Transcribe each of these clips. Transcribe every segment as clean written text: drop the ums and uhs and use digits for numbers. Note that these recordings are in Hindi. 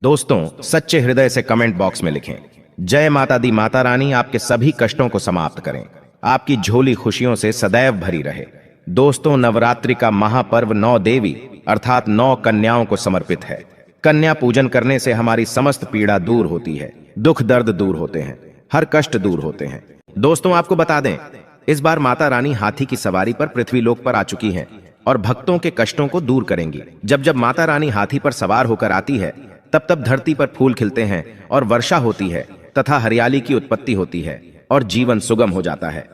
दोस्तों, सच्चे हृदय से कमेंट बॉक्स में लिखें, जय माता दी माता रानी आपके सभी कष्टों को समाप्त करें, आपकी झोली खुशियों से सदैव भरी रहे। दोस्तों, नवरात्रि का महापर्व 9 देवी अर्थात 9 कन्याओं को समर्पित है। कन्या पूजन करने से हमारी समस्त पीड़ा दूर होती है, दुख दर्द दूर होते हैं, हर कष्ट दूर होते हैं। दोस्तों, आपको बता दें, इस बार माता रानी हाथी की सवारी पर पृथ्वीलोक पर आ चुकी हैं और भक्तों के कष्टों को दूर करेंगी। जब जब माता रानी हाथी पर सवार होकर आती है, तब तब धरती पर फूल खिलते हैं और वर्षा होती है तथा हरियाली की उत्पत्ति होती है और जीवन सुगम हो जाता है।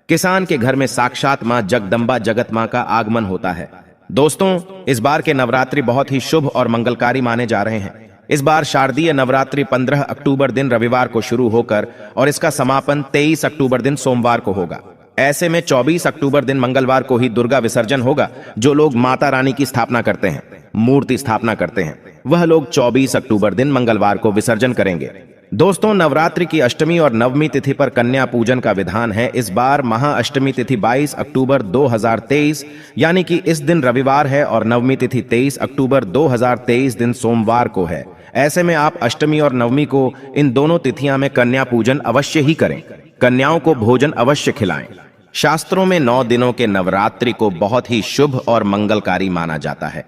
किसान के घर में साक्षात मां जगदम्बा जगत मां का आगमन होता है। दोस्तों, इस बार के नवरात्रि बहुत ही शुभ और मंगलकारी माने जा रहे हैं। इस बार शारदीय नवरात्रि 15 अक्टूबर दिन रविवार को शुरू होकर और इसका समापन 23 अक्टूबर दिन सोमवार को होगा। ऐसे में 24 अक्टूबर दिन मंगलवार को ही दुर्गा विसर्जन होगा। जो लोग माता रानी की स्थापना करते हैं, मूर्ति स्थापना करते हैं, वह लोग 24 अक्टूबर दिन मंगलवार को विसर्जन करेंगे। दोस्तों, नवरात्रि की अष्टमी और नवमी तिथि पर कन्या पूजन का विधान है। इस बार महाअष्टमी तिथि 22 अक्टूबर 2023 यानी कि इस दिन रविवार है और नवमी तिथि 23 अक्टूबर 2023 दिन सोमवार को है। ऐसे में आप अष्टमी और नवमी को इन दोनों तिथियां में कन्या पूजन अवश्य ही करें। कन्याओं को भोजन अवश्य खिलाएं। शास्त्रों में 9 दिनों के नवरात्रि को बहुत ही शुभ और मंगलकारी माना जाता है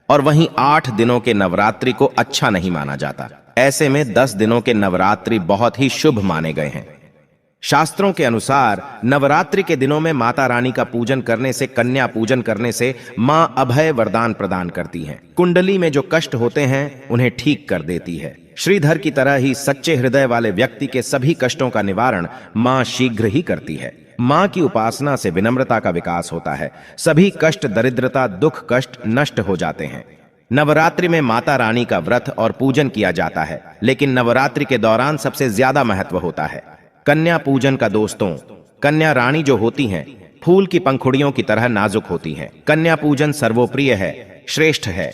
और वहीं 8 दिनों के नवरात्रि को अच्छा नहीं माना जाता। ऐसे में 10 दिनों के नवरात्रि बहुत ही शुभ माने गए हैं। शास्त्रों के अनुसार नवरात्रि के दिनों में माता रानी का पूजन करने से, कन्या पूजन करने से मां अभय वरदान प्रदान करती हैं। कुंडली में जो कष्ट होते हैं उन्हें ठीक कर देती है। श्रीधर की तरह ही सच्चे हृदय वाले व्यक्ति के सभी कष्टों का निवारण मां शीघ्र ही करती है। मां की उपासना से विनम्रता का विकास होता है। सभी कष्ट, दरिद्रता, दुख, कष्ट नष्ट हो जाते हैं। नवरात्रि में माता रानी का व्रत और पूजन किया जाता है, लेकिन नवरात्रि के दौरान सबसे ज्यादा महत्व होता है कन्या पूजन का। दोस्तों, कन्या रानी जो होती हैं, फूल की पंखुड़ियों की तरह नाजुक होती हैं। कन्या पूजन सर्वोप्रिय है, श्रेष्ठ है।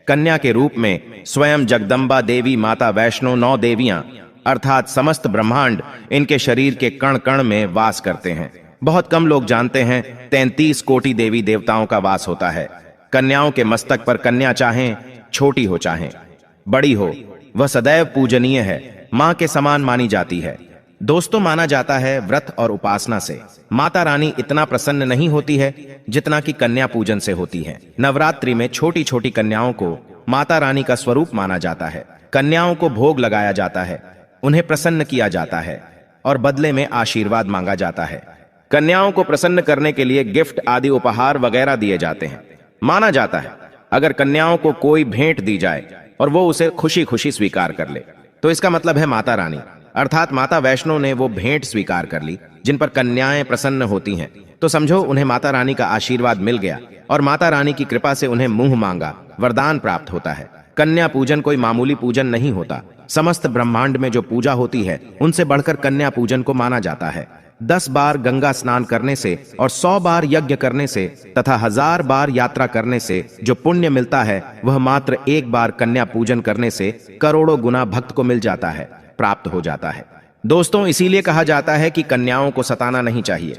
कन्या के रूप में स्वयं जगदम्बा देवी, माता वैष्णो, 9 देवियां अर्थात समस्त ब्रह्मांड इनके शरीर के कण कण में वास करते हैं। बहुत कम लोग जानते हैं 33 कोटि देवी देवताओं का वास होता है। कन्याओं के मस्तक पर कन्या चाहें छोटी हो चाहें बड़ी हो, वह सदैव पूजनीय है, मां के समान मानी जाती है। दोस्तों, माना जाता है व्रत और उपासना से माता रानी इतना प्रसन्न नहीं होती है जितना कि कन्या पूजन से होती है। नवरात्रि में छोटी छोटी कन्याओं को माता रानी का स्वरूप माना जाता है। कन्याओं को भोग लगाया जाता है, उन्हें प्रसन्न किया जाता है और बदले में आशीर्वाद मांगा जाता है। कन्याओं को प्रसन्न करने के लिए गिफ्ट आदि उपहार वगैरह दिए जाते हैं। माना जाता है अगर कन्याओं को कोई भेंट दी जाए और वो उसे खुशी खुशी स्वीकार कर ले, तो इसका मतलब है माता रानी अर्थात माता वैष्णो ने वो भेंट स्वीकार कर ली जिन पर कन्याएं प्रसन्न होती हैं, तो समझो उन्हें माता रानी का आशीर्वाद मिल गया और माता रानी की कृपा से उन्हें मुंह मांगा वरदान प्राप्त होता है। कन्या पूजन कोई मामूली पूजन नहीं होता। समस्त ब्रह्मांड में जो पूजा होती है उनसे बढ़कर कन्या पूजन को माना जाता है। 10 बार गंगा स्नान करने से और 100 बार यज्ञ करने से तथा 1000 बार यात्रा करने से जो पुण्य मिलता है, वह मात्र 1 बार कन्या पूजन करने से करोड़ों गुना भक्त को मिल जाता है, प्राप्त हो जाता है। दोस्तों, इसीलिए कहा जाता है कि कन्याओं को सताना नहीं चाहिए,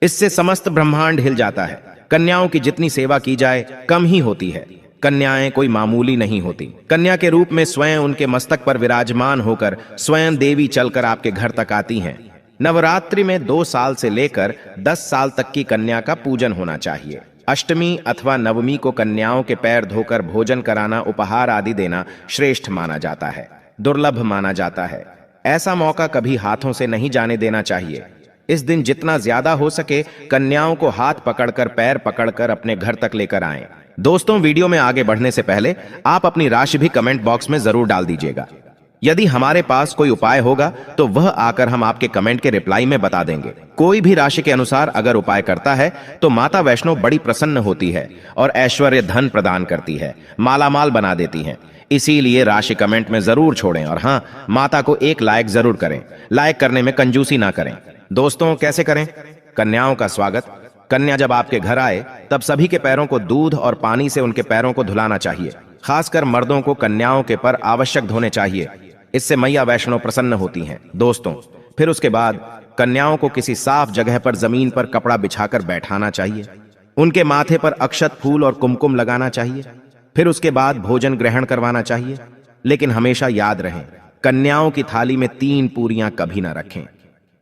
इससे समस्त ब्रह्मांड हिल जाता है। कन्याओं की जितनी सेवा की जाए कम ही होती है। कन्याएं कोई मामूली नहीं होती। कन्या के रूप में स्वयं उनके मस्तक पर विराजमान होकर स्वयं देवी चलकर आपके घर तक आती हैं। नवरात्रि में 2 साल से लेकर 10 साल तक की कन्या का पूजन होना चाहिए। अष्टमी अथवा नवमी को कन्याओं के पैर धोकर भोजन कराना, उपहार आदि देना श्रेष्ठ माना जाता है, दुर्लभ माना जाता है। ऐसा मौका कभी हाथों से नहीं जाने देना चाहिए। इस दिन जितना ज्यादा हो सके कन्याओं को हाथ पकड़कर, पैर पकड़कर अपने घर तक लेकर आएं। दोस्तों, वीडियो में आगे बढ़ने से पहले आप अपनी राशि भी कमेंट बॉक्स में जरूर डाल दीजिएगा। यदि हमारे पास कोई उपाय होगा तो वह आकर हम आपके कमेंट के रिप्लाई में बता देंगे। कोई भी राशि के अनुसार अगर उपाय करता है तो माता वैष्णो बड़ी प्रसन्न होती है और ऐश्वर्य धन प्रदान करती है, मालामाल बना देती हैं। इसीलिए राशि कमेंट में जरूर छोड़ें और हाँ, माता को एक लाइक जरूर करें। लाइक करने में कंजूसी ना करें। दोस्तों, कैसे करें? कन्याओं का स्वागत। कन्या जब आपके घर आए तब सभी के पैरों को दूध और पानी से उनके पैरों को धुलाना चाहिए। खासकर मर्दों को कन्याओं के पर आवश्यक धोने चाहिए, इससे मैया वैष्णो प्रसन्न होती हैं। दोस्तों, फिर उसके बाद कन्याओं को किसी साफ जगह पर जमीन पर कपड़ा बिछाकर बैठाना चाहिए। उनके माथे पर अक्षत, फूल और कुमकुम लगाना चाहिए। फिर उसके बाद भोजन ग्रहण करवाना चाहिए। लेकिन हमेशा याद रहें, कन्याओं की थाली में 3 पूरियां कभी ना रखें।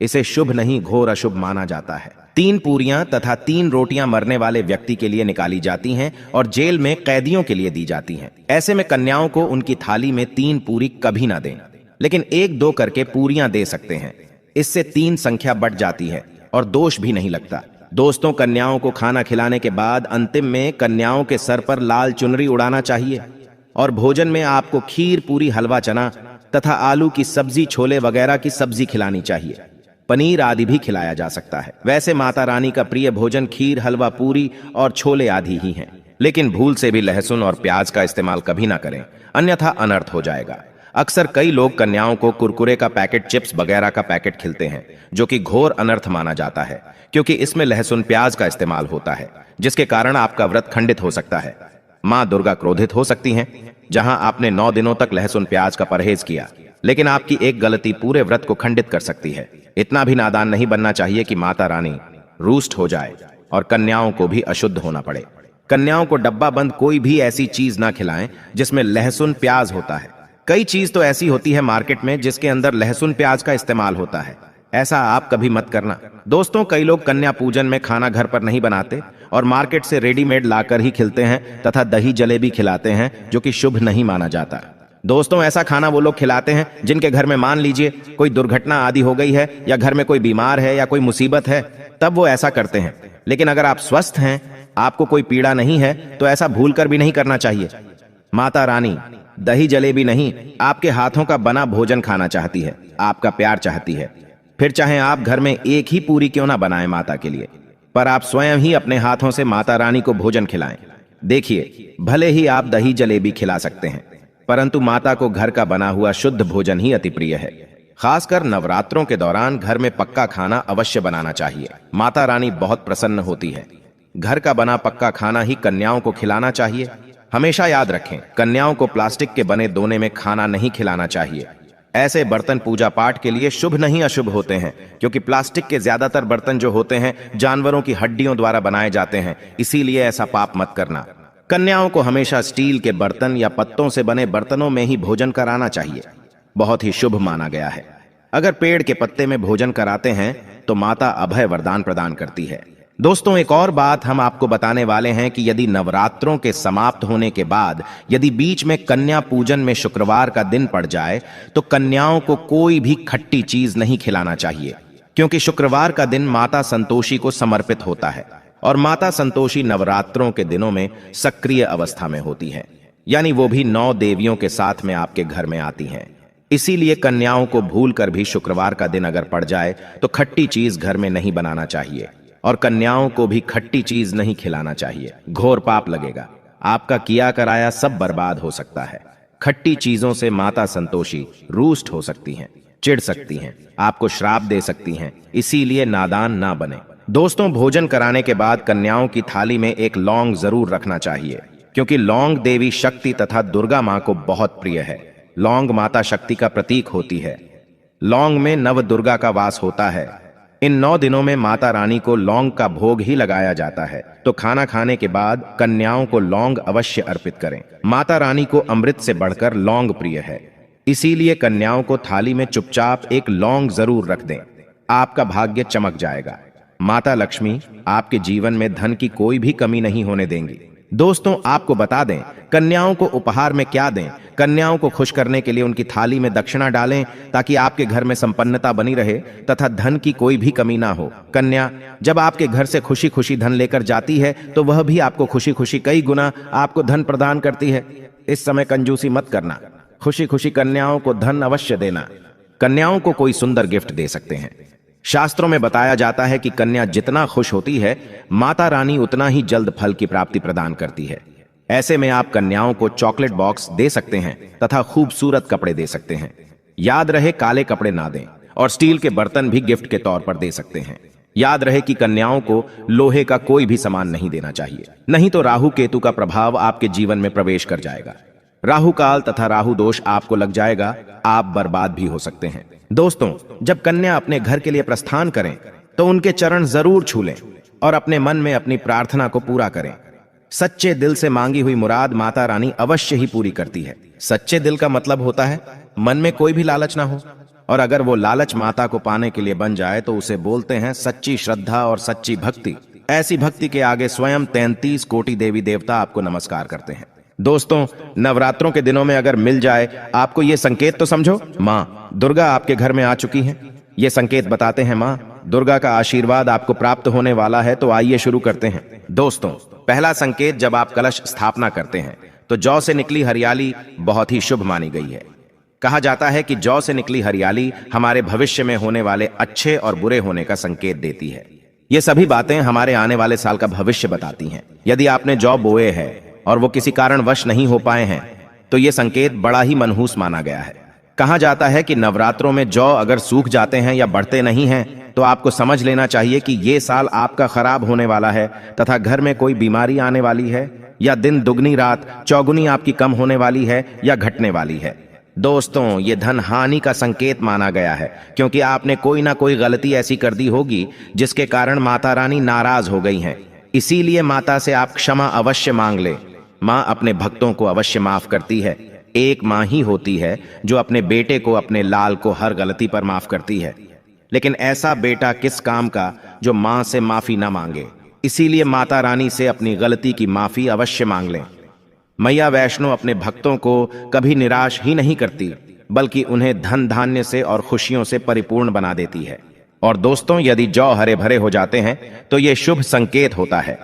इसे शुभ नहीं, घोर अशुभ माना जाता है। 3 पूरियां तथा 3 रोटियां मरने वाले व्यक्ति के लिए निकाली जाती हैं और जेल में कैदियों के लिए दी जाती हैं। ऐसे में कन्याओं को उनकी थाली में 3 पूरी कभी ना दें, लेकिन 1-2 करके पूरियां दे सकते हैं। इससे 3 संख्या बढ़ जाती है और दोष भी नहीं लगता। दोस्तों, कन्याओं को खाना खिलाने के बाद अंतिम में कन्याओं के सर पर लाल चुनरी उड़ाना चाहिए और भोजन में आपको खीर, पूरी, हलवा, चना तथा आलू की सब्जी, छोले वगैरह की सब्जी खिलानी चाहिए। पनीर आदि भी खिलाया जा सकता है। वैसे माता रानी का प्रिय भोजन खीर, हलवा, पूरी और छोले आदि ही हैं, लेकिन भूल से भी लहसुन और प्याज का इस्तेमाल कभी ना करें, अन्यथा अनर्थ हो जाएगा। अक्सर कई लोग कन्याओं को कुरकुरे का पैकेट, चिप्स वगैरह का पैकेट खिलाते हैं, जो कि घोर अनर्थ माना जाता है, क्योंकि इसमें लहसुन, प्याज का इस्तेमाल होता है, जिसके कारण आपका व्रत खंडित हो सकता है। मां दुर्गा क्रोधित हो सकती हैं। जहां आपने 9 दिनों तक लहसुन प्याज का परहेज किया, लेकिन आपकी एक गलती पूरे व्रत को खंडित कर सकती है। इतना भी नादान नहीं बनना चाहिए कि माता रानी रूष्ट हो जाए और कन्याओं को भी अशुद्ध होना पड़े। कन्याओं को डब्बा बंद कोई भी ऐसी चीज ना खिलाएं जिसमें लहसुन प्याज होता है। कई चीज तो ऐसी होती है मार्केट में जिसके अंदर लहसुन प्याज का इस्तेमाल होता है। ऐसा आप कभी मत करना। दोस्तों, कई लोग कन्या पूजन में खाना घर पर नहीं बनाते और मार्केट से रेडीमेड लाकर ही खिलाते हैं तथा दही जलेबी खिलाते हैं, जो कि शुभ नहीं माना जाता। दोस्तों, ऐसा खाना वो लोग खिलाते हैं जिनके घर में मान लीजिए कोई दुर्घटना आदि हो गई है या घर में कोई बीमार है या कोई मुसीबत है, तब वो ऐसा करते हैं। लेकिन अगर आप स्वस्थ हैं, आपको कोई पीड़ा नहीं है, तो ऐसा भूलकर भी नहीं करना चाहिए। माता रानी दही जलेबी नहीं, आपके हाथों का बना भोजन खाना चाहती है, आपका प्यार चाहती है। फिर चाहे आप घर में एक ही पूरी क्यों ना बनाएं माता के लिए, पर आप स्वयं ही अपने हाथों से माता रानी को भोजन खिलाएं। देखिए, भले ही आप दही जलेबी खिला सकते हैं, परंतु माता को घर का बना हुआ शुद्ध भोजन ही अति प्रिय है। खासकर नवरात्रों के दौरान घर में पक्का खाना अवश्य बनाना चाहिए। माता रानी बहुत प्रसन्न होती है। घर का बना पक्का खाना ही कन्याओं को खिलाना चाहिए। हमेशा याद रखें, कन्याओं को प्लास्टिक के बने दोने में खाना नहीं खिलाना चाहिए। ऐसे बर्तन पूजा पाठ के लिए शुभ नहीं अशुभ होते हैं, क्योंकि प्लास्टिक के ज्यादातर बर्तन जो होते हैं जानवरों की हड्डियों द्वारा बनाए जाते हैं, इसीलिए ऐसा पाप मत करना। कन्याओं को हमेशा स्टील के बर्तन या पत्तों से बने बर्तनों में ही भोजन कराना चाहिए। बहुत ही शुभ माना गया है। अगर पेड़ के पत्ते में भोजन कराते हैं तो माता अभय वरदान प्रदान करती है। दोस्तों, एक और बात हम आपको बताने वाले हैं कि यदि नवरात्रों के समाप्त होने के बाद यदि बीच में कन्या पूजन में शुक्रवार का दिन पड़ जाए तो कन्याओं को कोई भी खट्टी चीज नहीं खिलाना चाहिए, क्योंकि शुक्रवार का दिन माता संतोषी को समर्पित होता है और माता संतोषी नवरात्रों के दिनों में सक्रिय अवस्था में होती है, यानी वो भी 9 देवियों के साथ में आपके घर में आती हैं। इसीलिए कन्याओं को भूलकर भी शुक्रवार का दिन अगर पड़ जाए तो खट्टी चीज घर में नहीं बनाना चाहिए और कन्याओं को भी खट्टी चीज नहीं खिलाना चाहिए। घोर पाप लगेगा, आपका किया कराया सब बर्बाद हो सकता है। खट्टी चीजों से माता संतोषी रूष्ट हो सकती हैं, चिढ़ सकती हैं, आपको श्राप दे सकती हैं, इसीलिए नादान ना बने। दोस्तों, भोजन कराने के बाद कन्याओं की थाली में एक लौंग जरूर रखना चाहिए, क्योंकि लौंग देवी शक्ति तथा दुर्गा मां को बहुत प्रिय है। लौंग माता शक्ति का प्रतीक होती है। लौंग में नव दुर्गा का वास होता है। इन 9 दिनों में माता रानी को लौंग का भोग ही लगाया जाता है, तो खाना खाने के बाद कन्याओं को लौंग अवश्य अर्पित करें। माता रानी को अमृत से बढ़कर लौंग प्रिय है, इसीलिए कन्याओं को थाली में चुपचाप एक लौंग जरूर रख दें। आपका भाग्य चमक जाएगा। माता लक्ष्मी आपके जीवन में धन की कोई भी कमी नहीं होने देंगी। दोस्तों, आपको बता दें, कन्याओं को उपहार में क्या दें। कन्याओं को खुश करने के लिए उनकी थाली में दक्षिणा डालें, ताकि आपके घर में संपन्नता बनी रहे तथा धन की कोई भी कमी ना हो। कन्या जब आपके घर से खुशी खुशी धन लेकर जाती है तो वह भी आपको खुशी खुशी कई गुना आपको धन प्रदान करती है। इस समय कंजूसी मत करना, खुशी खुशी कन्याओं को धन अवश्य देना। कन्याओं को कोई सुंदर गिफ्ट दे सकते हैं। शास्त्रों में बताया जाता है कि कन्या जितना खुश होती है, माता रानी उतना ही जल्द फल की प्राप्ति प्रदान करती है। ऐसे में आप कन्याओं को चॉकलेट बॉक्स दे सकते हैं तथा खूबसूरत कपड़े दे सकते हैं। याद रहे, काले कपड़े ना दें और स्टील के बर्तन भी गिफ्ट के तौर पर दे सकते हैं। याद रहे कि कन्याओं को लोहे का कोई भी सामान नहीं देना चाहिए, नहीं तो राहु केतु का प्रभाव आपके जीवन में प्रवेश कर जाएगा। राहु काल तथा राहु दोष आपको लग जाएगा, आप बर्बाद भी हो सकते हैं। दोस्तों, जब कन्या अपने घर के लिए प्रस्थान करें तो उनके चरण जरूर छू लें और अपने मन में अपनी प्रार्थना को पूरा करें। सच्चे दिल से मांगी हुई मुराद माता रानी अवश्य ही पूरी करती है। सच्चे दिल का मतलब होता है मन में कोई भी लालच ना हो, और अगर वो लालच माता को पाने के लिए बन जाए तो उसे बोलते हैं सच्ची श्रद्धा और सच्ची भक्ति। ऐसी भक्ति के आगे स्वयं 33 कोटि देवी देवता आपको नमस्कार करते हैं। दोस्तों, नवरात्रों के दिनों में अगर मिल जाए आपको ये संकेत तो समझो, माँ दुर्गा आपके घर में आ चुकी हैं। ये संकेत बताते हैं माँ दुर्गा का आशीर्वाद आपको प्राप्त होने वाला है। तो आइए शुरू करते हैं। दोस्तों, पहला संकेत, जब आप कलश स्थापना करते हैं तो जौ से निकली हरियाली बहुत ही शुभ मानी गई है। कहा जाता है कि जौ से निकली हरियाली हमारे भविष्य में होने वाले अच्छे और बुरे होने का संकेत देती है। ये सभी बातें हमारे आने वाले साल का भविष्य बताती हैं। यदि आपने जौ बोए हैं और वो किसी कारणवश नहीं हो पाए हैं तो ये संकेत बड़ा ही मनहूस माना गया है। कहा जाता है कि नवरात्रों में जौ अगर सूख जाते हैं या बढ़ते नहीं हैं तो आपको समझ लेना चाहिए कि ये साल आपका खराब होने वाला है तथा घर में कोई बीमारी आने वाली है, या दिन दुगनी रात चौगुनी आपकी कम होने वाली है या घटने वाली है। दोस्तों, ये धन हानि का संकेत माना गया है, क्योंकि आपने कोई ना कोई गलती ऐसी कर दी होगी जिसके कारण माता रानी नाराज हो गई हैं। इसीलिए माता से आप क्षमा अवश्य मांग ले। माँ अपने भक्तों को अवश्य माफ करती है। एक माँ ही होती है जो अपने बेटे को, अपने लाल को हर गलती पर माफ करती है। लेकिन ऐसा बेटा किस काम का जो माँ से माफी ना मांगे। इसीलिए माता रानी से अपनी गलती की माफी अवश्य मांग लें। मैया वैष्णो अपने भक्तों को कभी निराश ही नहीं करती, बल्कि उन्हें धन धान्य से और खुशियों से परिपूर्ण बना देती है। और दोस्तों, यदि जौ हरे भरे हो जाते हैं तो ये शुभ संकेत होता है।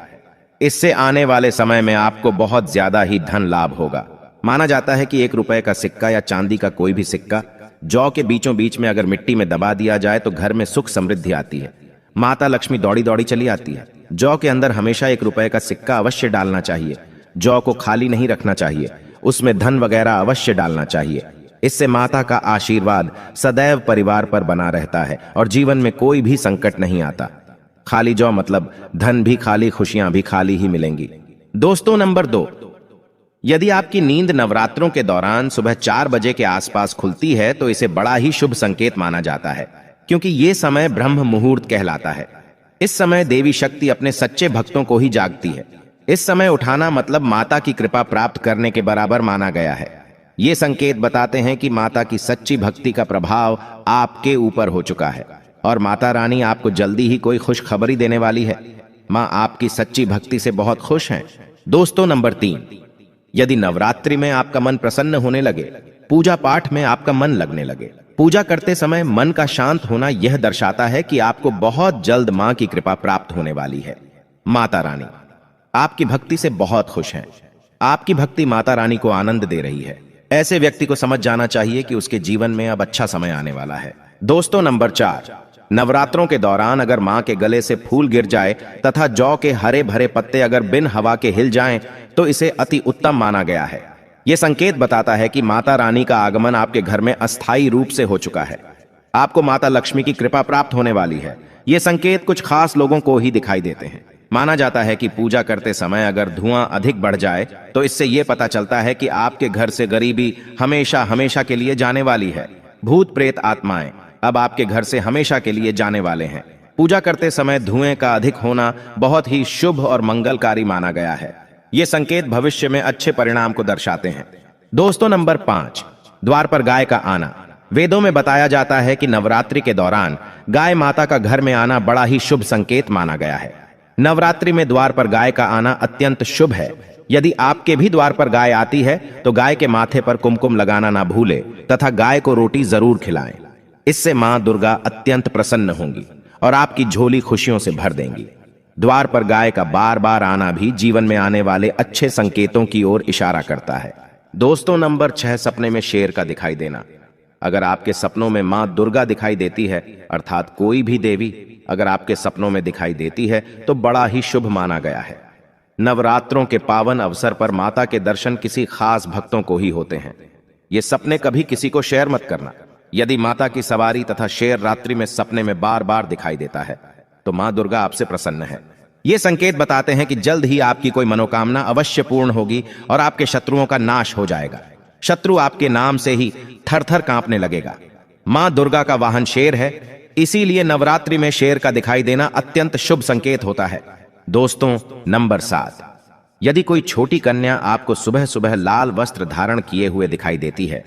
इससे आने वाले समय में आपको बहुत ज्यादा ही धन लाभ होगा। माना जाता है कि 1 रुपए का सिक्का या चांदी का कोई भी सिक्का जौ के बीचों बीच में अगर मिट्टी में दबा दिया जाए तो घर में सुख समृद्धि आती है। माता लक्ष्मी दौड़ी दौड़ी चली आती है। जौ के अंदर हमेशा 1 रुपए का सिक्का अवश्य डालना चाहिए। जौ को खाली नहीं रखना चाहिए, उसमें धन वगैरह अवश्य डालना चाहिए। इससे माता का आशीर्वाद सदैव परिवार पर बना रहता है और जीवन में कोई भी संकट नहीं आता। खाली जौ मतलब धन भी खाली, खुशियां भी खाली ही मिलेंगी। दोस्तों, नंबर 2, यदि आपकी नींद नवरात्रों के दौरान सुबह 4 बजे के आसपास खुलती है तो इसे बड़ा ही शुभ संकेत माना जाता है, क्योंकि ये समय ब्रह्म मुहूर्त कहलाता है। इस समय देवी शक्ति अपने सच्चे भक्तों को ही जागती है। इस समय उठाना मतलब माता की कृपा प्राप्त करने के बराबर माना गया है। ये संकेत बताते हैं कि माता की सच्ची भक्ति का प्रभाव आपके ऊपर हो चुका है और माता रानी आपको जल्दी ही कोई खुशखबरी देने वाली है। माँ आपकी सच्ची भक्ति से बहुत खुश हैं। दोस्तों, नंबर 3, यदि नवरात्रि में आपका मन प्रसन्न होने लगे, पूजा पाठ में आपका मन लगने लगे, पूजा करते समय मन का शांत होना यह दर्शाता है कि आपको बहुत जल्द माँ की कृपा प्राप्त होने वाली है। माता रानी आपकी भक्ति से बहुत खुश हैं। आपकी भक्ति माता रानी को आनंद दे रही है। ऐसे व्यक्ति को समझ जाना चाहिए कि उसके जीवन में अब अच्छा समय आने वाला है। दोस्तों, नंबर 4, नवरात्रों के दौरान अगर मां के गले से फूल गिर जाए तथा जौ के हरे भरे पत्ते अगर बिन हवा के हिल जाएं तो इसे अति उत्तम माना गया है। यह संकेत बताता है कि माता रानी का आगमन आपके घर में अस्थायी रूप से हो चुका है। आपको माता लक्ष्मी की कृपा प्राप्त होने वाली है। ये संकेत कुछ खास लोगों को ही दिखाई देते हैं। माना जाता है कि पूजा करते समय अगर धुआं अधिक बढ़ जाए तो इससे यह पता चलता है कि आपके घर से गरीबी हमेशा हमेशा के लिए जाने वाली है। भूत प्रेत आत्माएं अब आपके घर से हमेशा के लिए जाने वाले हैं। पूजा करते समय धुएं का अधिक होना बहुत ही शुभ और मंगलकारी माना गया है। ये संकेत भविष्य में अच्छे परिणाम को दर्शाते हैं। दोस्तों, नंबर 5, द्वार पर गाय का आना। वेदों में बताया जाता है कि नवरात्रि के दौरान गाय माता का घर में आना बड़ा ही शुभ संकेत माना गया है। नवरात्रि में द्वार पर गाय का आना अत्यंत शुभ है। यदि आपके भी द्वार पर गाय आती है तो गाय के माथे पर कुमकुम लगाना ना भूले तथा गाय को रोटी जरूर खिलाएं। इससे मां दुर्गा अत्यंत प्रसन्न होंगी और आपकी झोली खुशियों से भर देंगी। द्वार पर गाय का बार बार आना भी जीवन में आने वाले अच्छे संकेतों की ओर इशारा करता है। दोस्तों, नंबर 6, सपने में शेर का दिखाई देना। अगर आपके सपनों में मां दुर्गा दिखाई देती है, अर्थात कोई भी देवी अगर आपके सपनों में दिखाई देती है तो बड़ा ही शुभ माना गया है। नवरात्रों के पावन अवसर पर माता के दर्शन किसी खास भक्तों को ही होते हैं। ये सपने कभी किसी को शेयर मत करना। यदि माता की सवारी तथा शेर रात्रि में सपने में बार बार दिखाई देता है तो मां दुर्गा आपसे प्रसन्न है। ये संकेत बताते हैं कि जल्द ही आपकी कोई मनोकामना अवश्य पूर्ण होगी और आपके शत्रुओं का नाश हो जाएगा। शत्रु आपके नाम से ही थर-थर कांपने लगेगा। मां दुर्गा का वाहन शेर है, इसीलिए नवरात्रि में शेर का दिखाई देना अत्यंत शुभ संकेत होता है। दोस्तों, नंबर 7, यदि कोई छोटी कन्या आपको सुबह सुबह लाल वस्त्र धारण किए हुए दिखाई देती है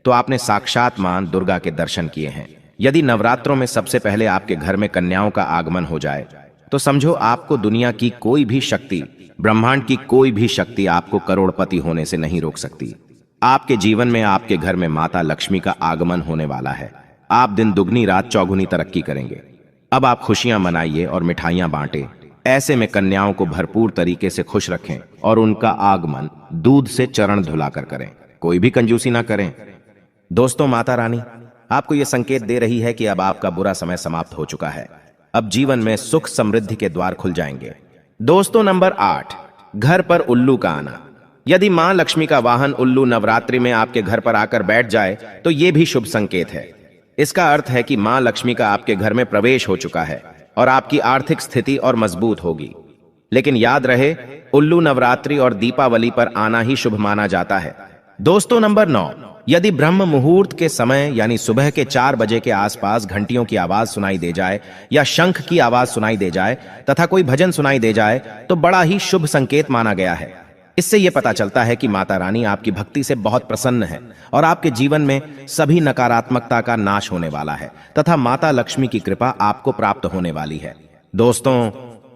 तो आपने साक्षात मां दुर्गा के दर्शन किए हैं। यदि नवरात्रों में सबसे पहले आपके घर में कन्याओं का आगमन हो जाए तो समझो आपको दुनिया की कोई भी शक्ति, ब्रह्मांड की कोई भी शक्ति आपको करोड़पति होने से नहीं रोक सकती। आपके जीवन में, आपके घर में माता लक्ष्मी का आगमन होने वाला है। आप दिन दुगनी रात चौगुनी तरक्की करेंगे। अब आप खुशियां मनाइए और मिठाइयां बांटें। ऐसे में कन्याओं को भरपूर तरीके से खुश रखें और उनका आगमन दूध से चरण धुलाकर करें, कोई भी कंजूसी ना करें। दोस्तों, माता रानी आपको यह संकेत दे रही है कि अब आपका बुरा समय समाप्त हो चुका है। अब जीवन में सुख समृद्धि के द्वार खुल जाएंगे। दोस्तों, नंबर 8, घर पर उल्लू का आना। यदि मां लक्ष्मी का वाहन उल्लू नवरात्रि में आपके घर पर आकर बैठ जाए तो यह भी शुभ संकेत है। इसका अर्थ है कि मां लक्ष्मी का आपके घर में प्रवेश हो चुका है और आपकी आर्थिक स्थिति और मजबूत होगी। लेकिन याद रहे, उल्लू नवरात्रि और दीपावली पर आना ही शुभ माना जाता है। दोस्तों, नंबर 9, यदि ब्रह्म मुहूर्त के समय यानी सुबह के 4 बजे के आसपास घंटियों की आवाज सुनाई दे जाए या शंख की आवाज सुनाई दे जाए तथा कोई भजन सुनाई दे जाए तो बड़ा ही शुभ संकेत माना गया है। इससे यह पता चलता है कि माता रानी आपकी भक्ति से बहुत प्रसन्न है और आपके जीवन में सभी नकारात्मकता का नाश होने वाला है तथा माता लक्ष्मी की कृपा आपको प्राप्त होने वाली है। दोस्तों,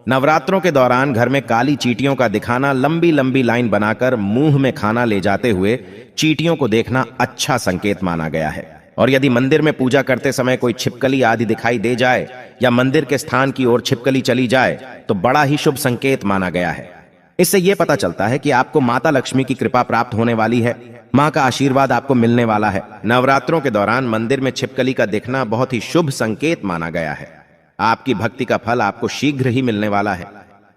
नवरात्रों के दौरान घर में काली चींटियों का दिखाना, लंबी लंबी लाइन बनाकर मुंह में खाना ले जाते हुए चींटियों को देखना अच्छा संकेत माना गया है। और यदि मंदिर में पूजा करते समय कोई छिपकली आदि दिखाई दे जाए या मंदिर के स्थान की ओर छिपकली चली जाए तो बड़ा ही शुभ संकेत माना गया है। इससे यह पता चलता है कि आपको माता लक्ष्मी की कृपा प्राप्त होने वाली है, मां का आशीर्वाद आपको मिलने वाला है। नवरात्रों के दौरान मंदिर में छिपकली का दिखना बहुत ही शुभ संकेत माना गया है। आपकी भक्ति का फल आपको शीघ्र ही मिलने वाला है,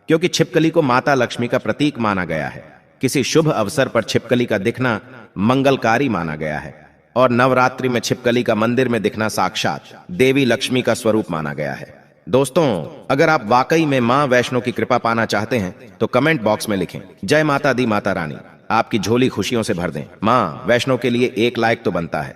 क्योंकि छिपकली को माता लक्ष्मी का प्रतीक माना गया है। किसी शुभ अवसर पर छिपकली का दिखना मंगलकारी माना गया है और नवरात्रि में छिपकली का मंदिर में दिखना साक्षात देवी लक्ष्मी का स्वरूप माना गया है। दोस्तों, अगर आप वाकई में मां वैष्णो की कृपा पाना चाहते हैं तो कमेंट बॉक्स में लिखें, जय माता दी माता रानी आपकी झोली खुशियों से भर दें। मां वैष्णो के लिए एक लाइक तो बनता है।